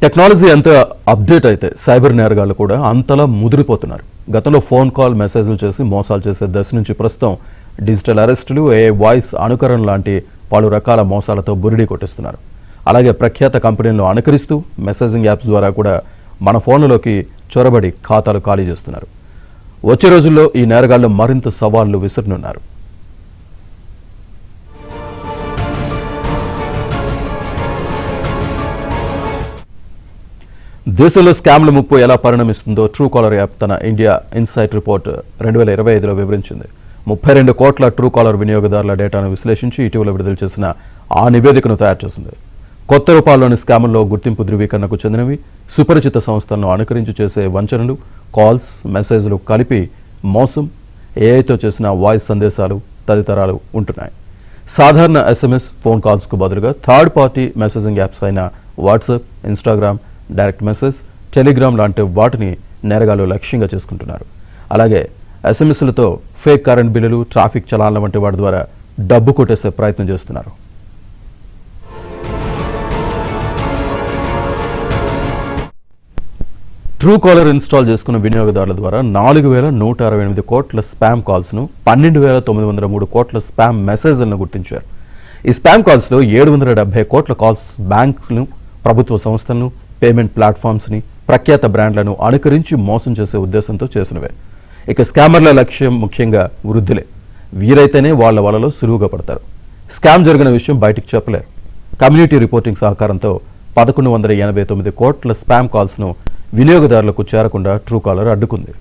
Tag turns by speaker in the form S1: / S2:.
S1: Technology ఎంత update అయితే cyber నేరగాళ్లు కూడా అంతలా ముదిరిపోతున్నారు. గతంలో ఫోన్ కాల్ మెసేజ్లు చేసి మోసాలు చేసే దశ నుంచి ప్రస్తుతం డిజిటల్ అరెస్టులు, ఏఐ వాయిస్ అనుకరణ లాంటి పలు రకాల మోసాలతో బురిడి కొట్టిస్తున్నారు. అలాగే ప్రఖ్యాత కంపెనీలను అనుకరిస్తూ మెసేజింగ్ యాప్స్ ద్వారా కూడా మన ఫోన్లలోకి చొరబడి ఖాతాలు ఖాళీ చేస్తున్నారు. వచ్చే రోజుల్లో ఈ నేరగాళ్లు మరింత సవాళ్లు విసరనున్నారు. దేశంలో స్కామ్ల ముప్పు ఎలా పరిణమిస్తుందో ట్రూ కాలర్ యాప్ తన ఇండియా ఇన్సైట్ రిపోర్ట్ 2025లో వివరించింది. 32 కోట్ల ట్రూ కాలర్ వినియోగదారుల డేటాను విశ్లేషించి ఇటీవల విడుదల చేసిన ఆ నివేదికను తయారు చేసింది. కొత్త రూపాల్లోని స్కాముల్లో గుర్తింపు ధృవీకరణకు చెందినవి, సుపరిచిత సంస్థలను అనుకరించి చేసే వంచనలు, కాల్స్, మెసేజ్లు కలిపి మోసం, ఏఐతో చేసిన వాయిస్ సందేశాలు తదితరాలు ఉంటున్నాయి. సాధారణ ఎస్ఎంఎస్, ఫోన్ కాల్స్కు బదులుగా థర్డ్ పార్టీ మెసేజింగ్ యాప్స్ అయిన WhatsApp, Instagram, direct message, Telegram లాంటి వాటిని నేరగాళ్లు లక్ష్యంగా చేసుకుంటున్నారు. అలాగే ఎస్ఎంఎస్లతో ఫేక్ కరెంట్ బిల్లులు, ట్రాఫిక్ చలాన్ల వంటి వాటి ద్వారా డబ్బు కొట్టేసే ప్రయత్నం చేస్తున్నారు. ట్రూ కాలర్ ఇన్స్టాల్ చేసుకున్న వినియోగదారుల ద్వారా 4,168 కోట్ల స్పామ్ కాల్స్ను, 12,903 కోట్ల స్పామ్ మెసేజ్లను గుర్తించారు. ఈ స్పామ్ కాల్స్లో 770 కోట్ల కాల్స్ బ్యాంకులను, ప్రభుత్వ సంస్థలను, పేమెంట్ ప్లాట్ఫామ్స్ని, ప్రఖ్యాత బ్రాండ్లను అనుకరించి మోసం చేసే ఉద్దేశంతో చేసినవే. ఇక స్కామర్ల లక్ష్యం ముఖ్యంగా వృద్ధులే. వీరైతేనే వాళ్ల వలలో సులువుగా పడతారు. స్కామ్ జరిగిన విషయం బయటికి చెప్పలేరు. కమ్యూనిటీ రిపోర్టింగ్ సహకారంతో 1,189 కోట్ల స్పామ్ కాల్స్ను వినియోగదారులకు చేరకుండా ట్రూ కాలర్ అడ్డుకుంది.